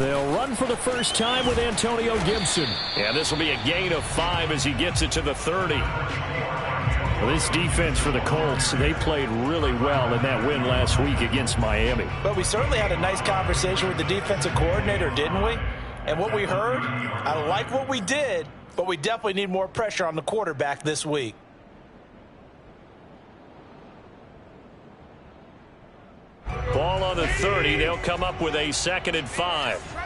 They'll run for the first time with Antonio Gibson. Yeah, this will be a gain of 5 as he gets it to the 30. Well, this defense for the Colts, they played really well in that win last week against Miami. But we certainly had a nice conversation with the defensive coordinator, didn't we? And what we heard, I like what we did, but we definitely need more pressure on the quarterback this week. Ball on the 30. They'll come up with a 2nd and 5.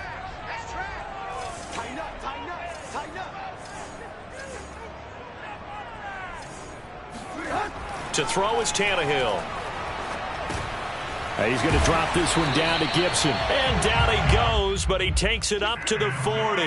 To throw is Tannehill. He's going to drop this one down to Gibson. And down he goes, but he takes it up to the 40.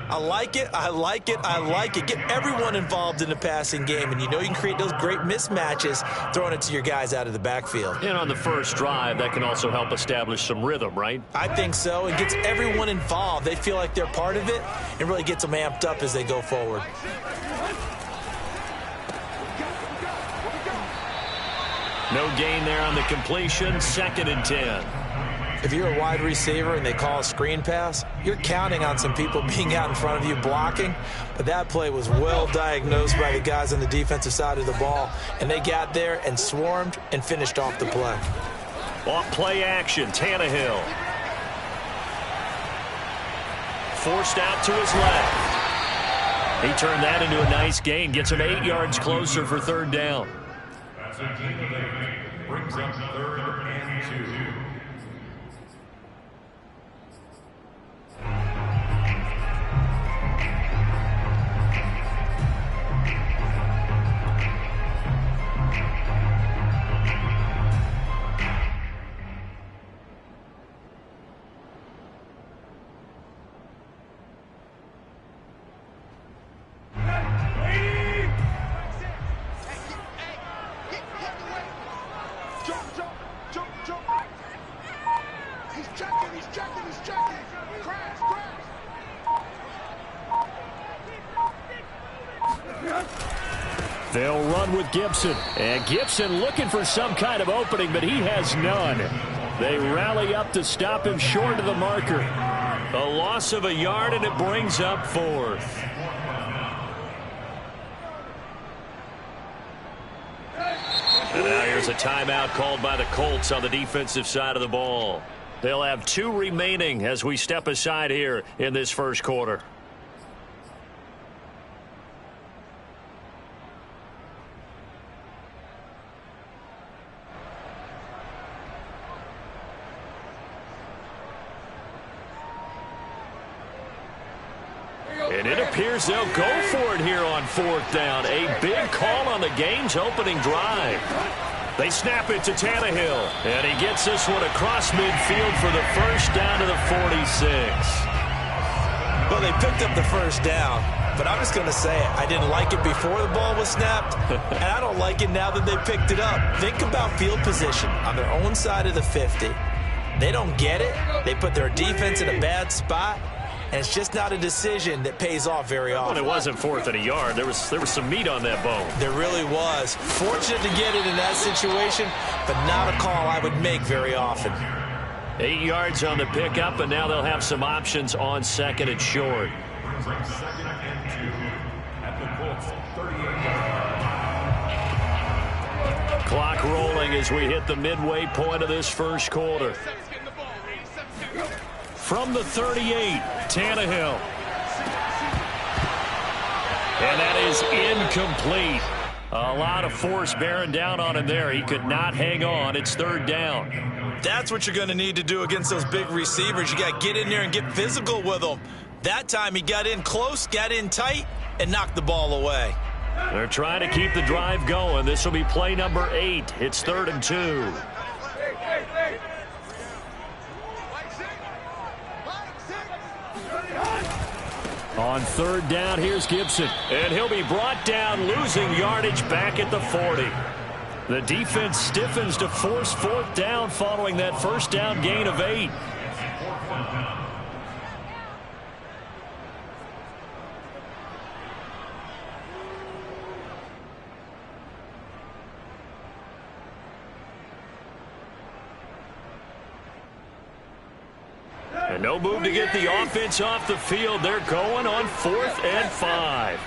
I like it, I like it, I like it. Get everyone involved in the passing game, and you know you can create those great mismatches throwing it to your guys out of the backfield. And on the first drive, that can also help establish some rhythm, right? I think so. It gets everyone involved. They feel like they're part of it and really gets them amped up as they go forward. No gain there on the completion, 2nd and 10. If you're a wide receiver and they call a screen pass, you're counting on some people being out in front of you blocking. But that play was well diagnosed by the guys on the defensive side of the ball. And they got there and swarmed and finished off the play. Off play action, Tannehill. Forced out to his left. He turned that into a nice gain. Gets him 8 yards closer for 3rd down. That's a gain of 8. Brings up 3rd and 2. They'll run with Gibson. And Gibson looking for some kind of opening, but he has none. They rally up to stop him short of the marker. A loss of a yard, and it brings up 4th. And now here's a timeout called by the Colts on the defensive side of the ball. They'll have 2 remaining as we step aside here in this first quarter. And it appears they'll go for it here on 4th down. A big call on the game's opening drive. They snap it to Tannehill. And he gets this one across midfield for the first down to the 46. Well, they picked up the first down. But I'm just going to say it. I didn't like it before the ball was snapped. And I don't like it now that they picked it up. Think about field position on their own side of the 50. They don't get it. They put their defense in a bad spot. And it's just not a decision that pays off very often. Well, it wasn't 4th and a yard. There was some meat on that bone. There really was. Fortunate to get it in that situation, but not a call I would make very often. 8 yards on the pickup, and now they'll have some options on 2nd and short. 2nd and 2 at the Colts 38. Clock rolling as we hit the midway point of this first quarter. From the 38, Tannehill. And that is incomplete. A lot of force bearing down on him there. He could not hang on. It's 3rd down. That's what you're going to need to do against those big receivers. You got to get in there and get physical with them. That time he got in close, got in tight, and knocked the ball away. They're trying to keep the drive going. This will be play number 8. It's 3rd and 2. On 3rd down, here's Gibson. And he'll be brought down, losing yardage back at the 40. The defense stiffens to force 4th down following that first down gain of 8. And no move to get the offense off the field. They're going on 4th and 5.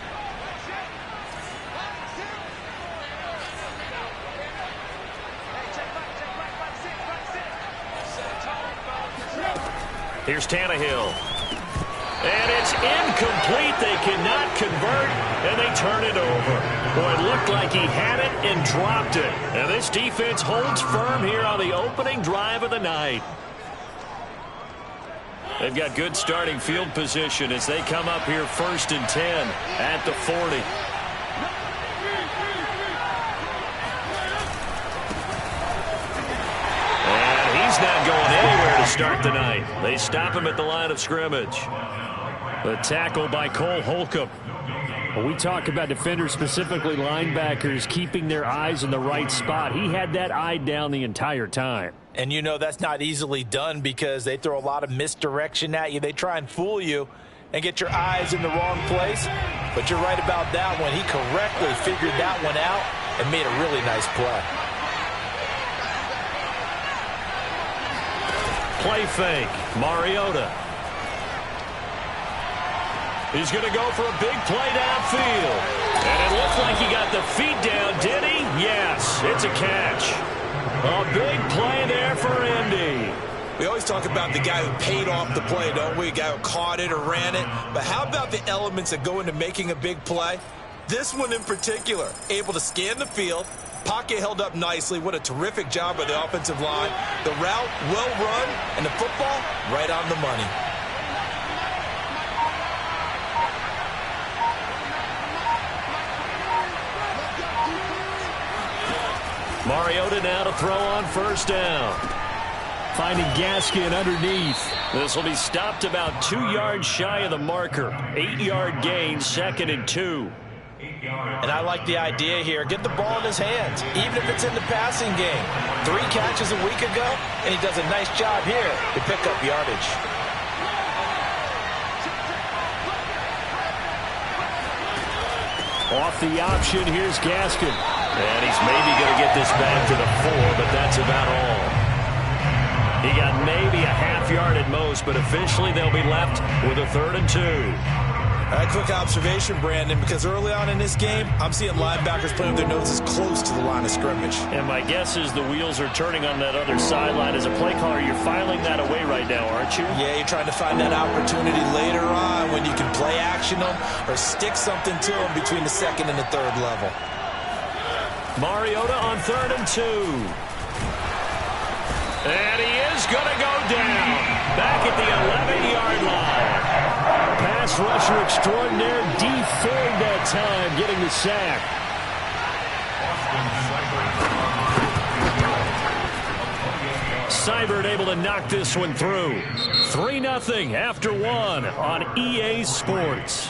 Here's Tannehill. And it's incomplete. They cannot convert, and they turn it over. Boy, it looked like he had it and dropped it. And this defense holds firm here on the opening drive of the night. They've got good starting field position as they come up here 1st and 10 at the 40. And he's not going anywhere to start the night. They stop him at the line of scrimmage. The tackle by Cole Holcomb. Well, we talk about defenders, specifically linebackers, keeping their eyes in the right spot. He had that eye down the entire time. And you know that's not easily done because they throw a lot of misdirection at you. They try and fool you and get your eyes in the wrong place. But you're right about that one. He correctly figured that one out and made a really nice play. Play fake. Mariota. He's going to go for a big play downfield. And it looked like he got the feet down, did he? Yes, it's a catch. A big play there for Indy. We always talk about the guy who paid off the play, don't we? A guy who caught it or ran it. But how about the elements that go into making a big play? This one in particular, able to scan the field, pocket held up nicely. What a terrific job by the offensive line. The route, well run, and the football, right on the money. Mariota now to throw on 1st down. Finding Gaskin underneath. This will be stopped about 2 yards shy of the marker. 8-yard gain, 2nd and 2. And I like the idea here. Get the ball in his hands, even if it's in the passing game. 3 catches a week ago, and he does a nice job here to pick up yardage. Off the option, here's Gaskin. And he's maybe going to get this back to the 4, but that's about all. He got maybe a half yard at most, but officially they'll be left with a 3rd and 2. All right, quick observation, Brandon, because early on in this game, I'm seeing linebackers playing with their noses close to the line of scrimmage. And my guess is the wheels are turning on that other sideline. As a play caller, you're filing that away right now, aren't you? Yeah, you're trying to find that opportunity later on when you can play action them or stick something to them between the 2nd and the 3rd level. Mariota on 3rd and 2. And he is going to go down. Back at the 11-yard line. Pass rusher extraordinaire. D. Ford that time getting the sack. Seibert able to knock this one through. 3-0 after 1 on EA Sports.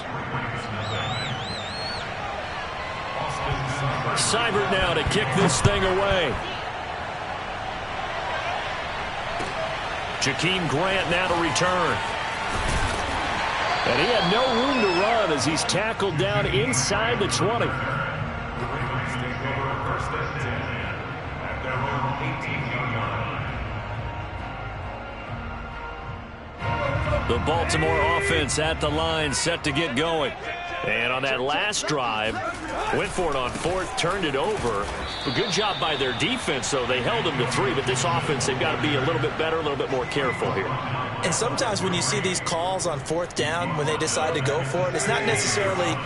Seibert now to kick this thing away. Jakeem Grant now to return. And he had no room to run as he's tackled down inside the 20. The Baltimore offense at the line, set to get going. And on that last drive, went for it on 4th, turned it over. A good job by their defense, though. They held them to 3, but this offense, they've got to be a little bit better, a little bit more careful here. And sometimes when you see these calls on 4th down, when they decide to go for it, it's not necessarily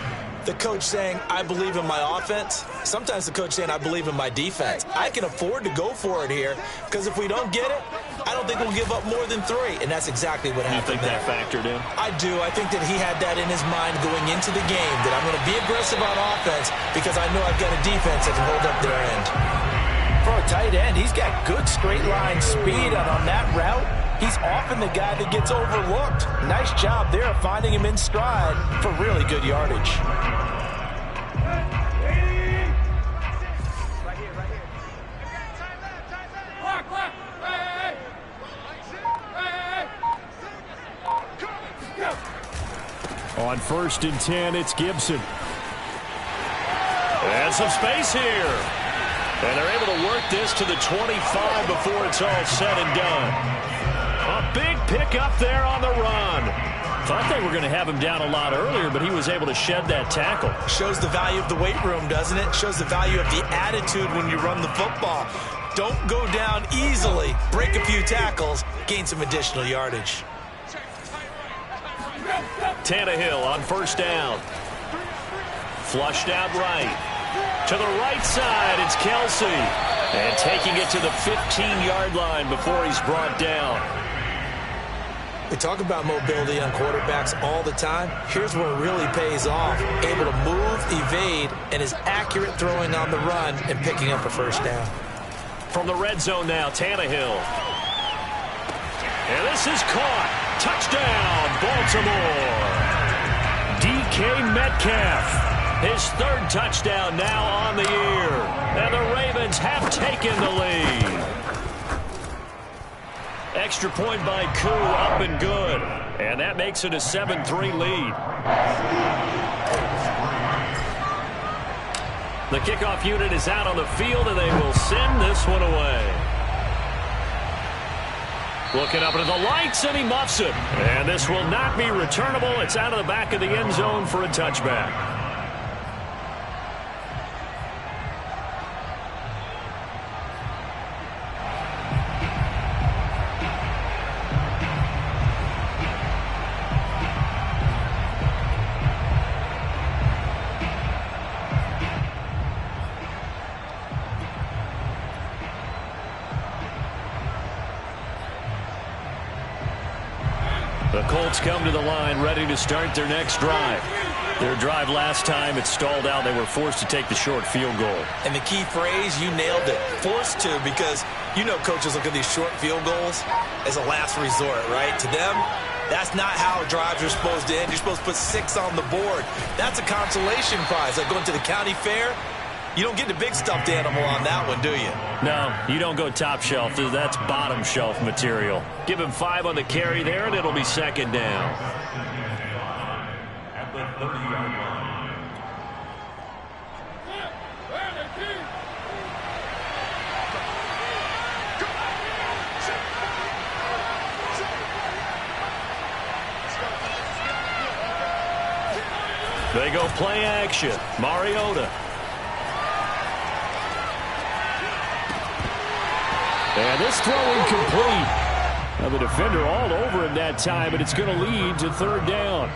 the coach saying, I believe in my offense. Sometimes the coach saying, I believe in my defense. I can afford to go for it here because if we don't get it, I don't think we'll give up more than 3. And that's exactly what happened. You think that factored in? I do. I think that he had that in his mind going into the game, that I'm going to be aggressive on offense because I know I've got a defense that can hold up their end. For a tight end, he's got good straight line speed, and on that route, he's often the guy that gets overlooked. Nice job there of finding him in stride for really good yardage. On 1st and 10, it's Gibson. And some space here. And they're able to work this to the 25 before it's all said and done. A big pick up there on the run. Thought they were going to have him down a lot earlier, but he was able to shed that tackle. Shows the value of the weight room, doesn't it? Shows the value of the attitude when you run the football. Don't go down easily. Break a few tackles, gain some additional yardage. Tannehill on first down. Flushed out right. To the right side, it's Kelsey. And taking it to the 15-yard line before he's brought down. We talk about mobility on quarterbacks all the time. Here's where it really pays off. Able to move, evade, and is accurate throwing on the run and picking up a first down. From the red zone now, Tannehill. And this is caught. Touchdown, Baltimore. DK Metcalf. His third touchdown now on the year. And the Ravens have taken the lead. Extra point by Koo, up and good. And that makes it a 7-3 lead. The kickoff unit is out on the field, and they will send this one away. Looking up into the lights, and he muffs it. And this will not be returnable. It's out of the back of the end zone for a touchback. The Colts come to the line ready to start their next drive. Their drive last time, it stalled out. They were forced to take the short field goal. And the key phrase, you nailed it, forced to, because you know coaches look at these short field goals as a last resort, right? To them, that's not how drives are supposed to end. You're supposed to put 6 on the board. That's a consolation prize. Like going to the county fair, you don't get the big stuffed animal on that one, do you? No, you don't go top shelf. That's bottom shelf material. Give him 5 on the carry there, and it'll be second down. At the 30-yard line. They go play action. Mariota. And this throw incomplete. Now the defender all over him that time, and it's going to lead to third down.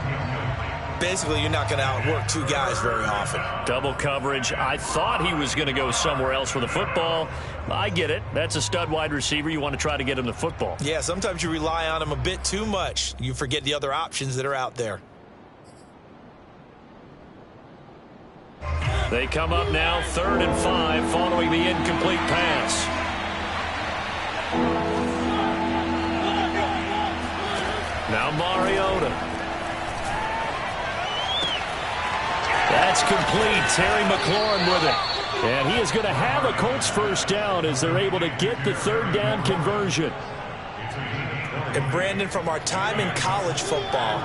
Basically, you're not going to outwork 2 guys very often. Double coverage. I thought he was going to go somewhere else for the football. I get it. That's a stud wide receiver. You want to try to get him the football. Yeah, sometimes you rely on him a bit too much. You forget the other options that are out there. They come up now, 3rd and 5, following the incomplete pass. Now Mariota. That's complete. Terry McLaurin with it. And he is going to have a Colts first down as they're able to get the third down conversion. And Brandon, from our time in college football,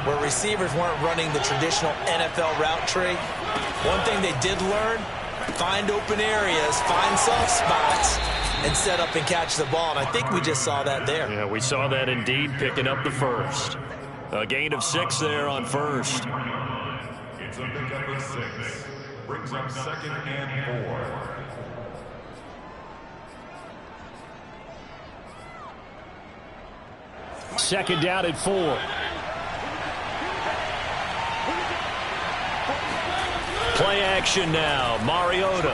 where receivers weren't running the traditional NFL route tree, one thing they did learn, find open areas, find soft spots, and set up and catch the ball. And I think we just saw that there. Yeah, we saw that indeed, picking up the first. A gain of 6 there on first. It's a pickup of 6. Brings up 2nd and 4. Second down at 4. Play action now. Mariota.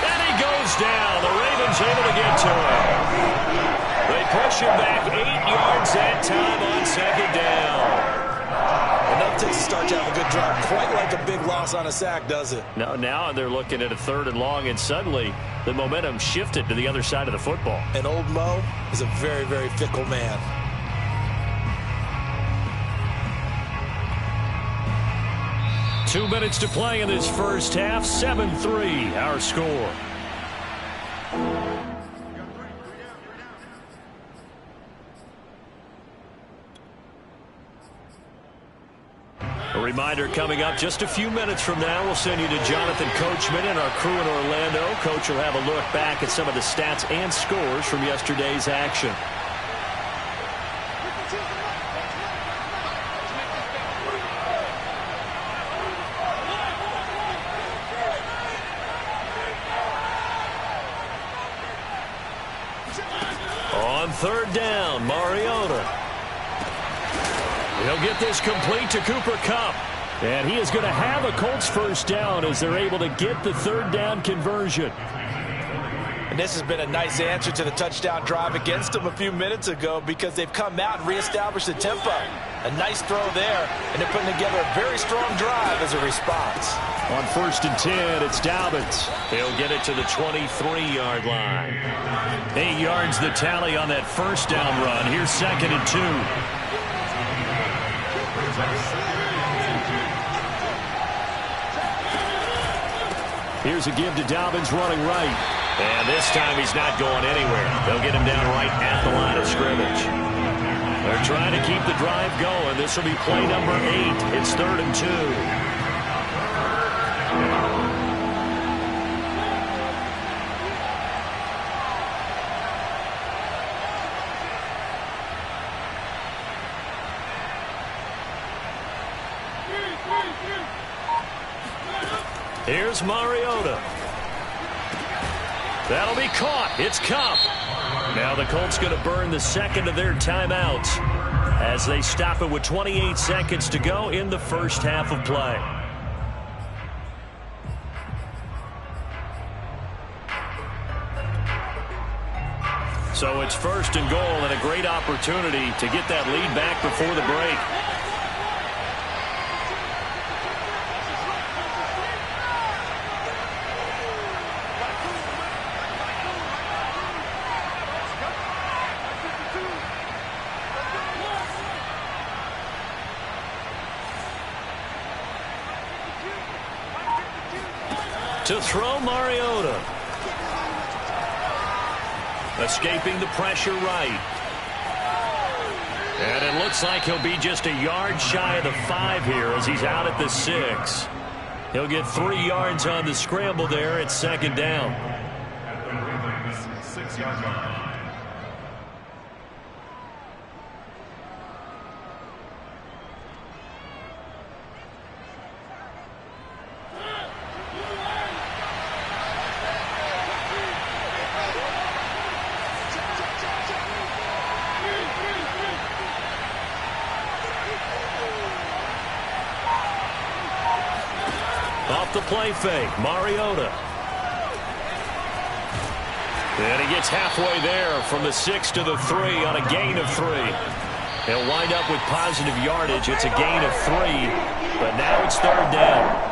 And he goes down. The Ravens able to get to him. They push him back 8 yards that time on second down. Enough to start to have a good drive. Quite like a big loss on a sack, does it? No, now they're looking at a 3rd and long, and suddenly the momentum shifted to the other side of the football. And old Mo is a very, very fickle man. Two minutes to play in this first half. 7-3, our score. A Reminder coming up just a few minutes from now, we'll send you to Jonathan Coachman and our crew in Orlando. Coach will have a look back at some of the stats and scores from yesterday's action. On third down, Mariota. He'll get this complete to Cooper Kupp. And he is going to have a Colts first down as they're able to get the third down conversion. And this has been a nice answer to the touchdown drive against them a few minutes ago because they've come out and reestablished the tempo. A nice throw there, and they're putting together a very strong drive as a response. On 1st and 10, it's Dobbins. He'll get it to the 23-yard line. 8 yards the tally on that first down run. Here's 2nd and 2. Here's a give to Dobbins running right. And this time he's not going anywhere. They'll get him down right at the line of scrimmage. They're trying to keep the drive going. This will be play number 8. It's 3rd and 2. Here's Mariota. That'll be caught. It's Kupp. Now the Colts going to burn the second of their timeouts as they stop it with 28 seconds to go in the first half of play. So it's 1st and goal and a great opportunity to get that lead back before the break. To throw, Mariota. Escaping the pressure right. And it looks like he'll be just a yard shy of the 5 here as he's out at the 6. He'll get 3 yards on the scramble there at 2nd down. At the Ravens 6-yard line. Off the play fake, Mariota. And he gets halfway there from the 6 to the 3 on a gain of 3. He'll wind up with positive yardage. It's a gain of 3, but now it's 3rd down.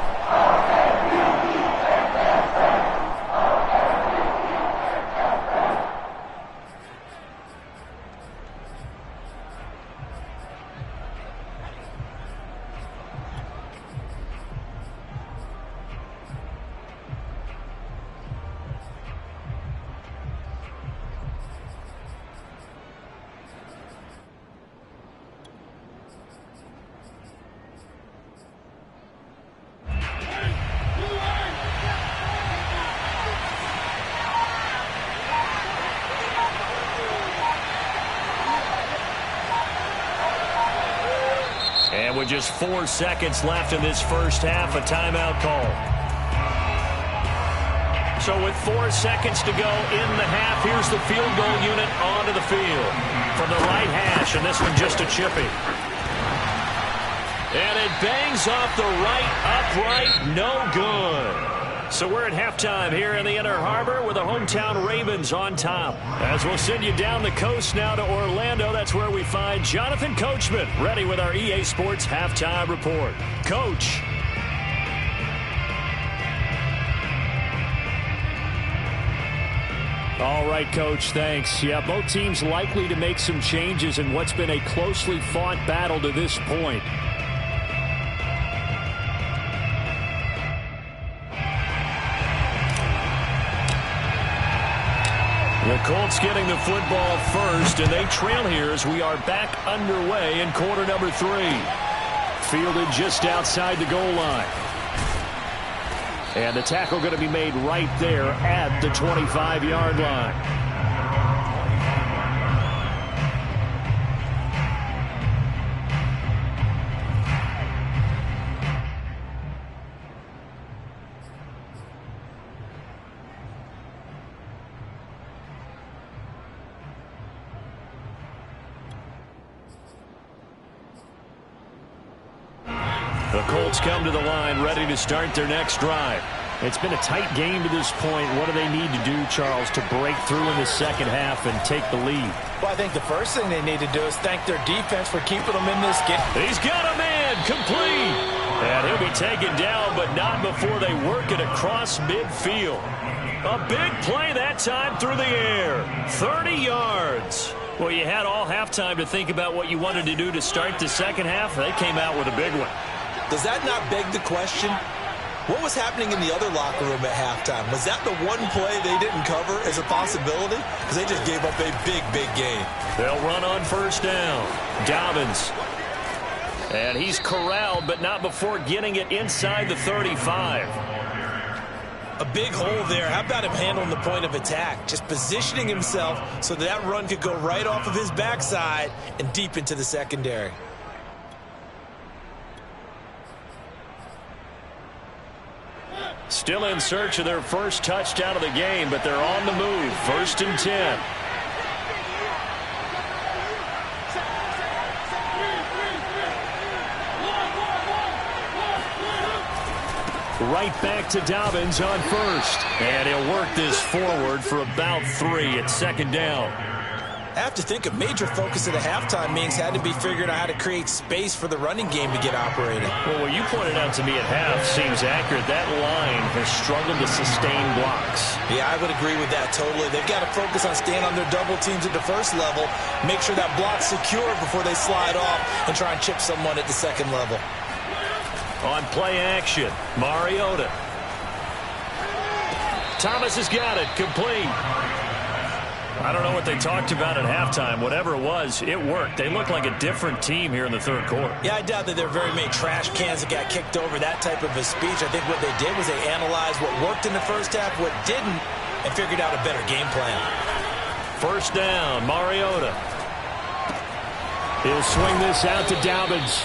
And with just 4 seconds left in this first half, a timeout call. So with 4 seconds to go in the half, here's the field goal unit onto the field. From the right hash, and this one just a chippy. And it bangs off the right upright, no good. So we're at halftime here in the Inner Harbor with the hometown Ravens on top. As we'll send you down the coast now to Orlando, that's where we find Jonathan Coachman ready with our EA Sports Halftime Report. Coach. All right, Coach, thanks. Yeah, both teams likely to make some changes in what's been a closely fought battle to this point. The Colts getting the football first, and they trail here as we are back underway in quarter number 3. fielded just outside the goal line. And the tackle going to be made right there at the 25-yard line. The Colts come to the line ready to start their next drive. It's been a tight game to this point. What do they need to do, Charles, to break through in the second half and take the lead? Well, I think the first thing they need to do is thank their defense for keeping them in this game. He's got a man complete. And he'll be taken down, but not before they work it across midfield. A big play that time through the air. 30 yards. Well, you had all halftime to think about what you wanted to do to start the second half. They came out with a big one. Does that not beg the question? What was happening in the other locker room at halftime? Was that the one play they didn't cover as a possibility? Because they just gave up a big, big game. They'll run on first down. Dobbins. And he's corralled, but not before getting it inside the 35. A big hole there. How about him handling the point of attack? Just positioning himself so that run could go right off of his backside and deep into the secondary. Still in search of their first touchdown of the game, but they're on the move. 1st and 10. Right back to Dobbins on first. And he'll work this forward for about 3 at 2nd down. I have to think a major focus of the halftime meetings had to be figuring out how to create space for the running game to get operating. Well, what you pointed out to me at half seems accurate. That line has struggled to sustain blocks. Yeah, I would agree with that totally. They've got to focus on staying on their double teams at the first level, make sure that block's secure before they slide off and try and chip someone at the second level. On play action, Mariota. Thomas has got it, complete. I don't know what they talked about at halftime. Whatever it was, it worked. They look like a different team here in the third quarter. Yeah, I doubt that there are very many trash cans that got kicked over, that type of a speech. I think what they did was they analyzed what worked in the first half, what didn't, and figured out a better game plan. First down, Mariota. He'll swing this out to Dobbins.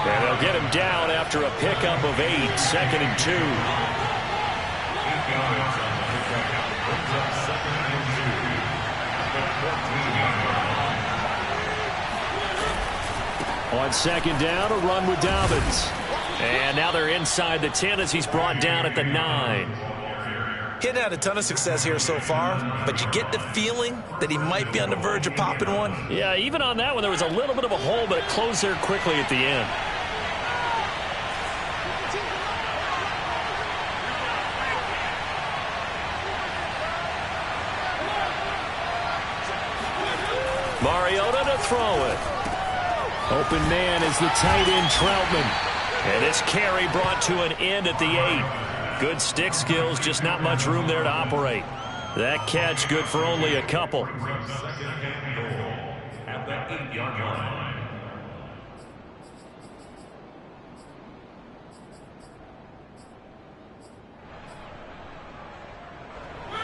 And they'll get him down after a pickup of 8, 2nd and 2. On 2nd down, a run with Dobbins. And now they're inside the 10 as he's brought down at the 9. He hadn't had a ton of success here so far, but you get the feeling that he might be on the verge of popping one. Yeah, even on that one, there was a little bit of a hole, but it closed there quickly at the end. Mariota to throw it. Open man is the tight end, Troutman. And this carry brought to an end at the 8. Good stick skills, just not much room there to operate. That catch good for only a couple. Second and goal at the 8-yard line.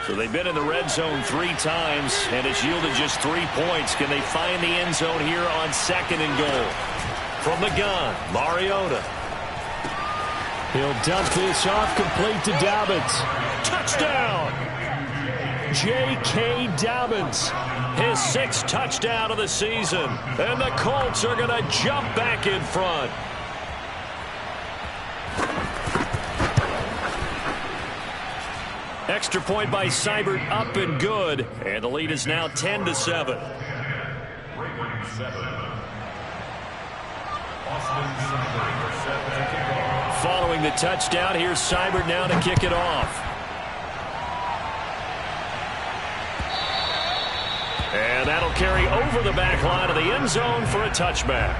So they've been in the red zone 3 times, and it's yielded just 3 points. Can they find the end zone here on 2nd and goal? From the gun, Mariota. He'll dump this off, complete to Dobbins. Touchdown! J.K. Dobbins. His 6th touchdown of the season. And the Colts are going to jump back in front. Extra point by Seibert, up and good. And the lead is now 10-7. Following the touchdown, here's Seibert now to kick it off. And that'll carry over the back line of the end zone for a touchback.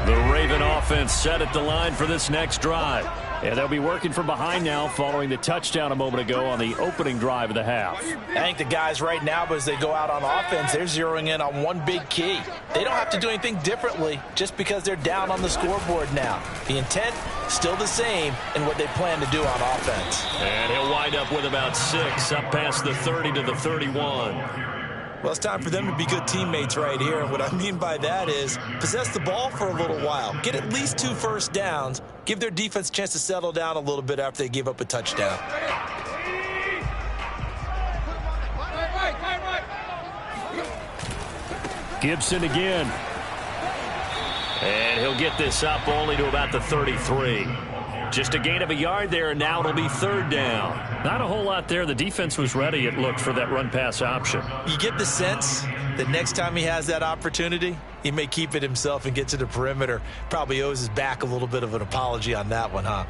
The Raven offense set at the line for this next drive. And they'll be working from behind now following the touchdown a moment ago on the opening drive of the half. I think the guys right now, as they go out on offense, they're zeroing in on one big key. They don't have to do anything differently just because they're down on the scoreboard now. The intent, still the same in what they plan to do on offense. And he'll wind up with about 6 up past the 30 to the 31. Well, it's time for them to be good teammates right here. And what I mean by that is possess the ball for a little while. Get at least 2 first downs. Give their defense a chance to settle down a little bit after they give up a touchdown. Gibson again. And he'll get this up only to about the 33. Just a gain of a yard there, and now it'll be 3rd down. Not a whole lot there. The defense was ready, it looked, for that run-pass option. You get the sense that next time he has that opportunity, he may keep it himself and get to the perimeter. Probably owes his back a little bit of an apology on that one, huh?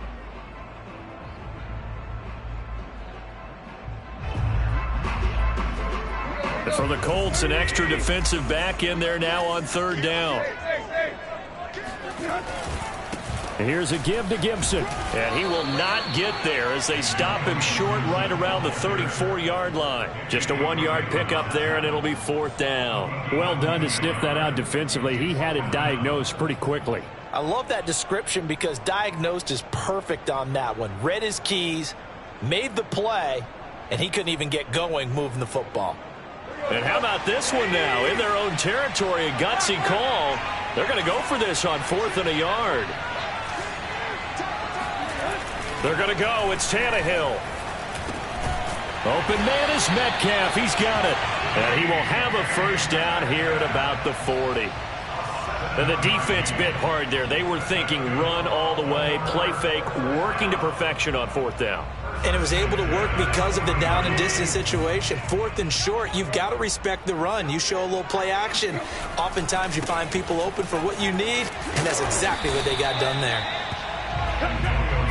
And for the Colts, an extra defensive back in there now on 3rd down. And here's a give to Gibson. And he will not get there as they stop him short right around the 34-yard line. Just a 1-yard pickup there, and it'll be 4th down. Well done to sniff that out defensively. He had it diagnosed pretty quickly. I love that description because diagnosed is perfect on that one. Read his keys, made the play, and he couldn't even get going moving the football. And how about this one now? In their own territory, a gutsy call. They're going to go for this on 4th and a yard. They're going to go. It's Tannehill. Open man is Metcalf. He's got it. And he will have a 1st down here at about the 40. And the defense bit hard there. They were thinking run all the way, play fake, working to perfection on 4th down. And it was able to work because of the down and distance situation. 4th and short, you've got to respect the run. You show a little play action. Oftentimes you find people open for what you need, and that's exactly what they got done there.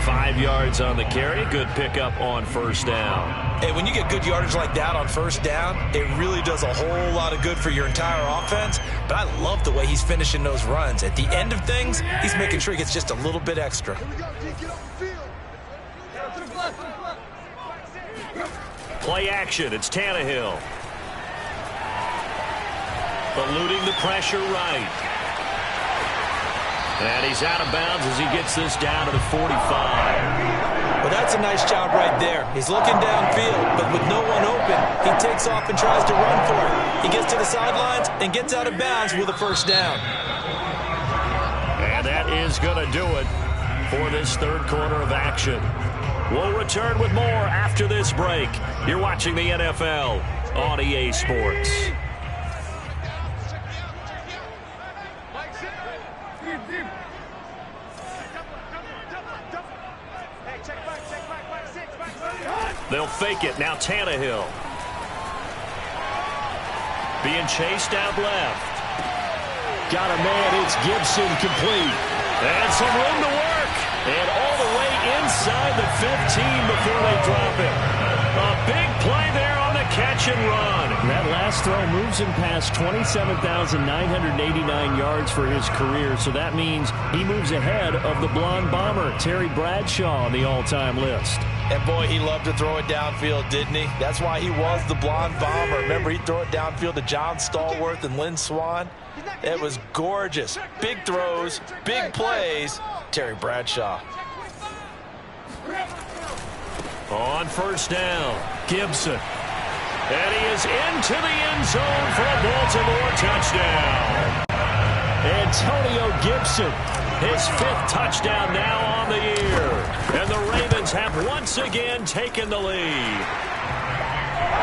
5 yards on the carry. Good pickup on 1st down. Hey, when you get good yardage like that on 1st down, it really does a whole lot of good for your entire offense. But I love the way he's finishing those runs. At the end of things, he's making sure he gets just a little bit extra. Play action. It's Tannehill. Eluding the pressure right. And he's out of bounds as he gets this down to the 45. Well, that's a nice job right there. He's looking downfield, but with no one open, he takes off and tries to run for it. He gets to the sidelines and gets out of bounds with a 1st down. And that is going to do it for this 3rd quarter of action. We'll return with more after this break. You're watching the NFL on EA Sports. They'll fake it. Now Tannehill. Being chased out left. Got a man. It's Gibson complete. And some room to work. And all the way inside the 15 before they drop it. A big play there on the catch and run. That last throw moves him past 27,989 yards for his career. So that means he moves ahead of the blonde bomber, Terry Bradshaw, on the all-time list. And boy, he loved to throw it downfield, didn't he? That's why he was the blonde bomber. Remember, he'd throw it downfield to John Stallworth and Lynn Swann. It was gorgeous. Big throws, big plays. Terry Bradshaw. On 1st down, Gibson. And he is into the end zone for a Baltimore touchdown. Antonio Gibson. His 5th touchdown now on the year. And the Ravens have once again taken the lead.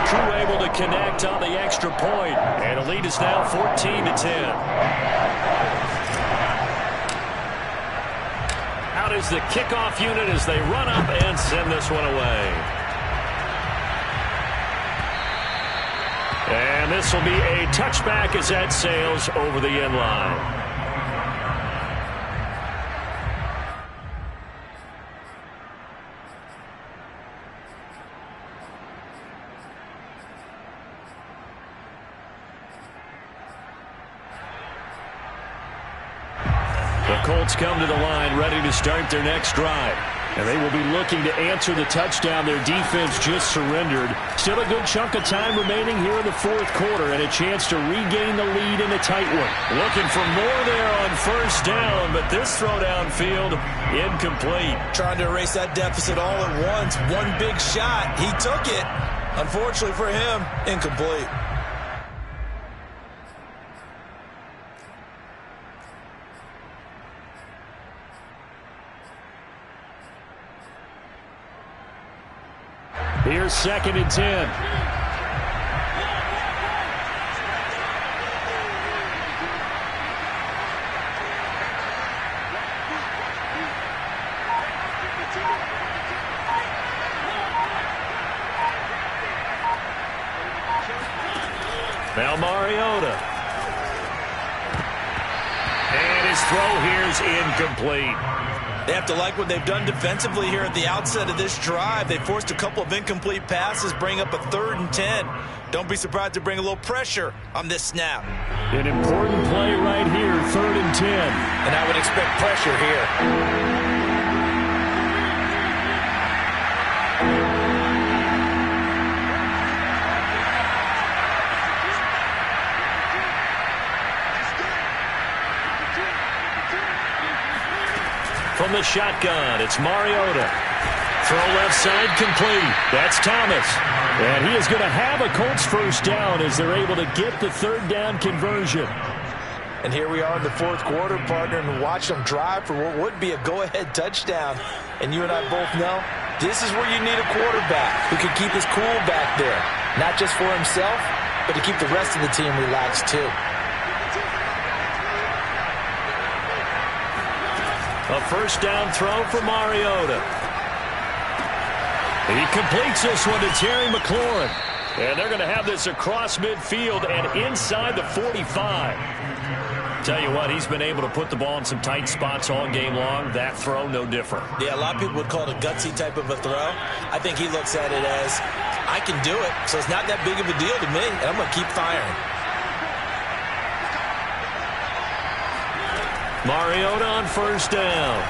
Crew able to connect on the extra point. And the lead is now 14-10. Out is the kickoff unit as they run up and send this one away. And this will be a touchback as that sails over the end line. The Colts come to the line ready to start their next drive. And they will be looking to answer the touchdown their defense just surrendered. Still a good chunk of time remaining here in the fourth quarter and a chance to regain the lead in a tight one. Looking for more there on first down, but this throw downfield incomplete. Trying to erase that deficit all at once. One big shot. He took it. Unfortunately for him, incomplete. Here's 2nd and 10. Now Mariota. And his throw here is incomplete. They have to like what they've done defensively here at the outset of this drive. They forced a couple of incomplete passes, bring up a 3rd and 10. Don't be surprised to bring a little pressure on this snap. An important play right here, 3rd and 10. And I would expect pressure here. From the shotgun, it's Mariota. Throw left side complete. That's Thomas. And he is going to have a Colts first down as they're able to get the 3rd down conversion. And here we are in the fourth quarter, partner, and watch them drive for what would be a go-ahead touchdown. And you and I both know this is where you need a quarterback who can keep his cool back there. Not just for himself, but to keep the rest of the team relaxed too. A first down throw for Mariota. He completes this one to Terry McLaurin. And they're going to have this across midfield and inside the 45. Tell you what, he's been able to put the ball in some tight spots all game long. That throw, no different. Yeah, a lot of people would call it a gutsy type of a throw. I think he looks at it as, I can do it, so it's not that big of a deal to me, and I'm going to keep firing. Mariota on first down.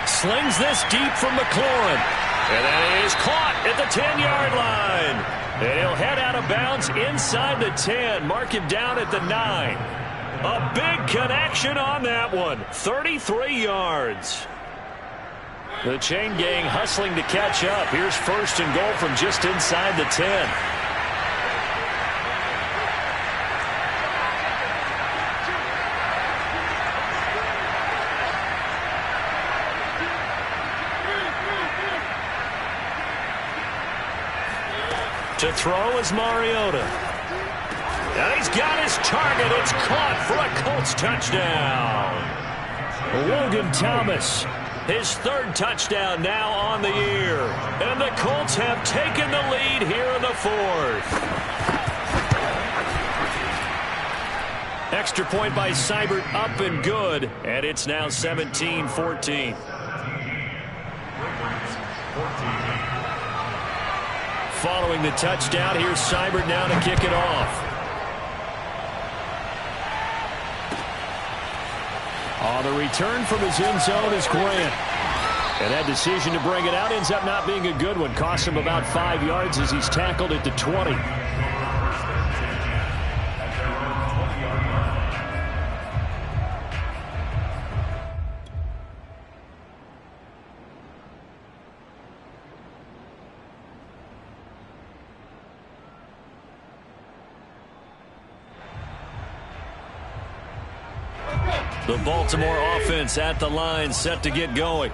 Slings this deep from McLaurin. And that is caught at the 10-yard line. And he'll head out of bounds inside the 10. Mark him down at the 9. A big connection on that one. 33 yards. The chain gang hustling to catch up. Here's 1st and goal from just inside the 10. To throw is Mariota. And he's got his target. It's caught for a Colts touchdown. Logan Thomas, his 3rd touchdown now on the year. And the Colts have taken the lead here in the 4th. Extra point by Seibert, up and good. And it's now 17-14. Following the touchdown, here's Seibert now to kick it off. On the return from his end zone is Grant. And that decision to bring it out ends up not being a good one. Costs him about 5 yards as he's tackled at the 20. The Baltimore offense at the line, set to get going.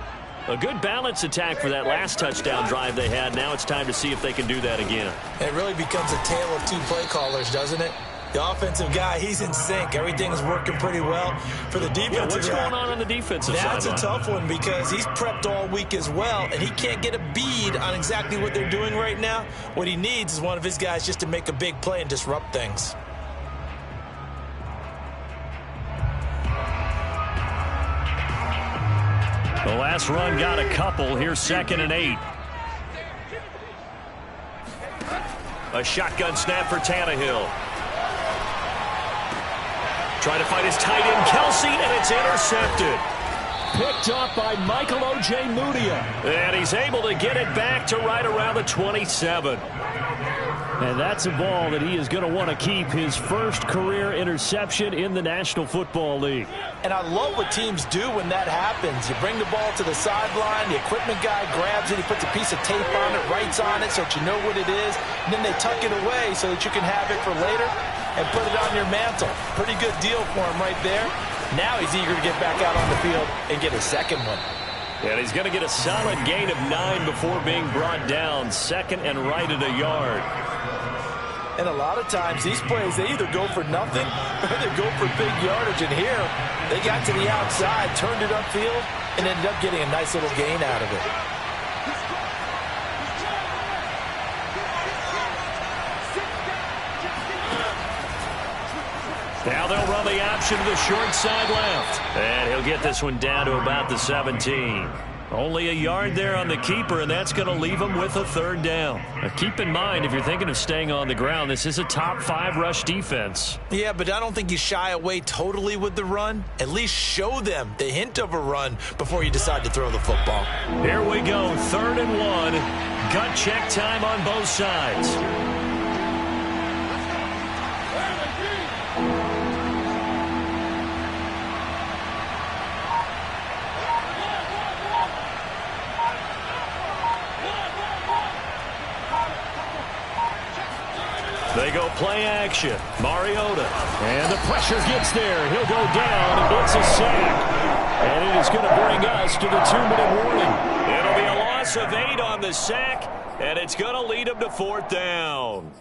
A good balance attack for that last touchdown drive they had. Now it's time to see if they can do that again. It really becomes a tale of 2 play callers, doesn't it? The offensive guy, he's in sync. Everything's working pretty well. For the defensive guy, what's going on the defensive side? That's a tough one because he's prepped all week as well, and he can't get a bead on exactly what they're doing right now. What he needs is one of his guys just to make a big play and disrupt things. The last run got a couple. Here's 2nd and 8. A shotgun snap for Tannehill. Trying to find his tight end, Kelsey, and it's intercepted. picked up by Michael O.J. Mudia. And he's able to get it back to right around the 27. And that's a ball that he is going to want to keep, his first career interception in the National Football League. And I love what teams do when that happens. You bring the ball to the sideline, the equipment guy grabs it, he puts a piece of tape on it, writes on it so that you know what it is, and then they tuck it away so that you can have it for later and put it on your mantle. Pretty good deal for him right there. Now he's eager to get back out on the field and get a second one. And he's going to get a solid gain of 9 before being brought down, second and right at a yard. And a lot of times, these plays, they either go for nothing or they go for big yardage. And here, they got to the outside, turned it upfield, and ended up getting a nice little gain out of it. Now they'll run the option to the short side left. And he'll get this one down to about the 17. Only a yard there on the keeper, and that's going to leave him with a third down. Now keep in mind, if you're thinking of staying on the ground, this is a top 5 rush defense. Yeah, but I don't think you shy away totally with the run. At least show them the hint of a run before you decide to throw the football. Here we go, 3rd and 1. Gut check time on both sides. They go play action. Mariota. And the pressure gets there. He'll go down. It's a sack. And it is going to bring us to the 2-minute warning. It'll be a loss of 8 on the sack, and it's going to lead him to 4th down.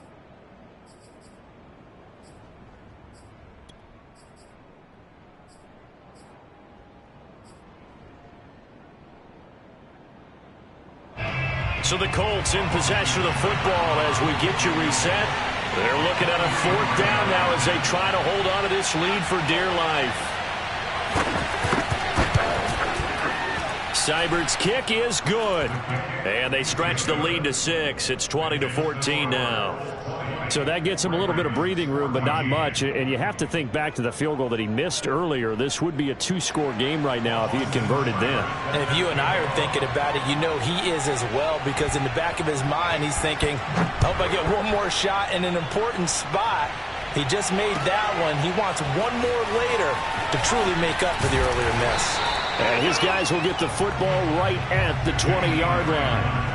So the Colts in possession of the football as we get you reset. They're looking at a 4th down now as they try to hold on to this lead for dear life. Seibert's kick is good. And they stretch the lead to 6. It's 20-14 now. So that gets him a little bit of breathing room, but not much. And you have to think back to the field goal that he missed earlier. This would be a 2-score game right now if he had converted then. And if you and I are thinking about it, you know he is as well, because in the back of his mind, he's thinking, I hope I get one more shot in an important spot. He just made that one. He wants one more later to truly make up for the earlier miss. And his guys will get the football right at the 20-yard line.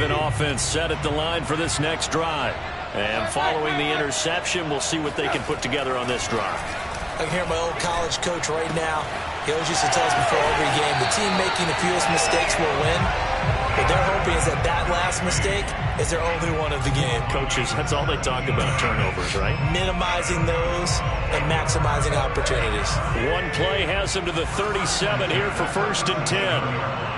Offense set at the line for this next drive. And following the interception, we'll see what they can put together on this drive. I can hear my old college coach right now. He always used to tell us before every game, the team making the fewest mistakes will win. What they're hoping is that that last mistake is their only one of the game. Coaches, that's all they talk about, turnovers, right? Minimizing those and maximizing opportunities. One play has them to the 37 here for 1st and 10.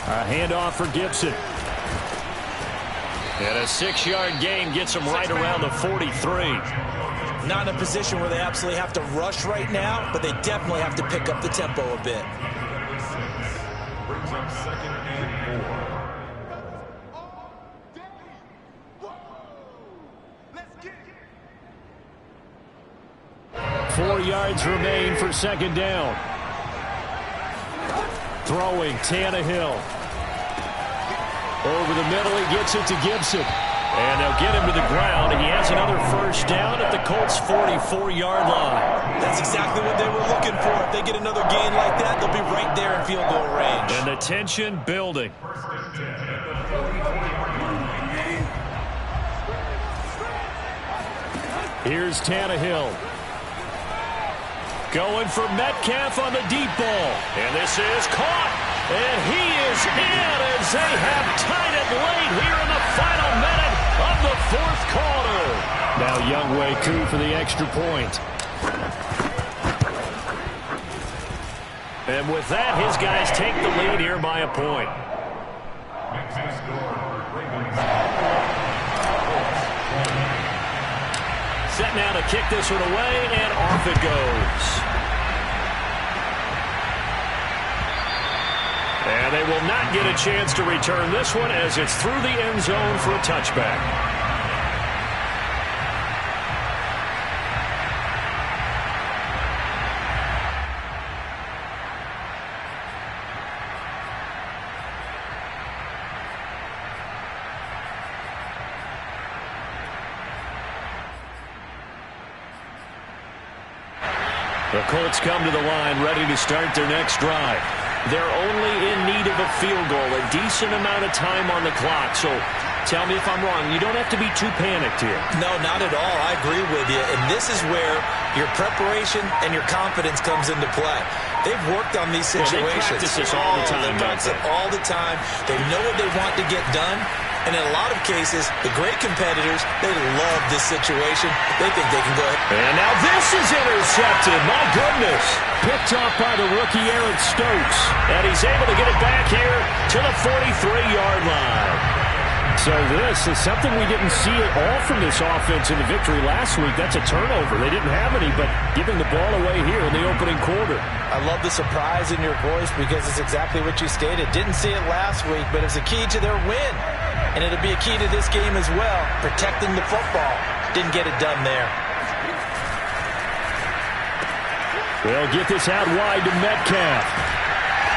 A handoff for Gibson. And a 6-yard gain gets him right around the 43. Not in a position where they absolutely have to rush right now, but they definitely have to pick up the tempo a bit. Brings up 2nd and 4. 4 yards remain for 2nd down. Throwing, Tannehill. Over the middle, he gets it to Gibson. And they'll get him to the ground, and he has another 1st down at the Colts' 44-yard line. That's exactly what they were looking for. If they get another gain like that, they'll be right there in field goal range. And the tension building. Here's Tannehill. Going for Metcalf on the deep ball. And this is caught. And he is in as they have tied it late here in the final minute of the 4th quarter. Now Younghoe Koo for the extra point. And with that, his guys take the lead here by a point. Set now to kick this one away, and off it goes. And they will not get a chance to return this one as it's through the end zone for a touchback. The Colts come to the line ready to start their next drive. They're only in need of a field goal, a decent amount of time on the clock. So tell me if I'm wrong. You don't have to be too panicked here. No, not at all. I agree with you. And this is where your preparation and your confidence comes into play. They've worked on these situations. They practice this all the time. They practice it all the time. They know what they want to get done. And in a lot of cases, the great competitors, they love this situation. They think they can go ahead. And now this is intercepted. My goodness. Picked off by the rookie Aaron Stokes. And he's able to get it back here to the 43-yard line. So this is something we didn't see at all from this offense in the victory last week. That's a turnover. They didn't have any, but giving the ball away here in the opening quarter. I love the surprise in your voice because it's exactly what you stated. Didn't see it last week, but it's a key to their win. And it'll be a key to this game as well, protecting the football. Didn't get it done there. They'll get this out wide to Metcalf.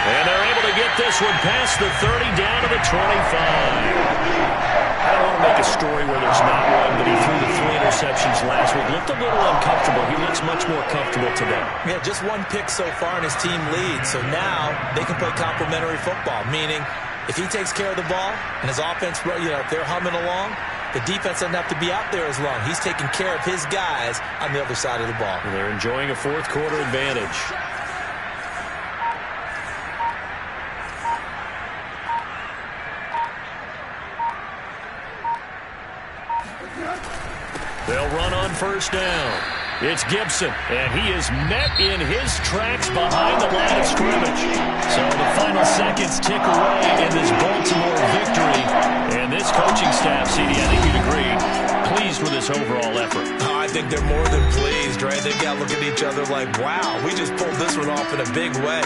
And they're able to get this one past the 30 down to the 25. I don't want to make a story where there's not one, but he threw the 3 interceptions last week. Looked a little uncomfortable. He looks much more comfortable today. Yeah, just one pick so far and his team leads. So now they can play complementary football, meaning if he takes care of the ball and his offense, if they're humming along, the defense doesn't have to be out there as long. He's taking care of his guys on the other side of the ball. And they're enjoying a fourth quarter advantage. They'll run on first down. It's Gibson, and he is met in his tracks behind the line of scrimmage. So the final seconds tick away in this Baltimore victory. And this coaching staff, CD, I think you'd agree, pleased with this overall effort. Oh, I think they're more than pleased, right? They've got to look at each other like, wow, we just pulled this one off in a big way.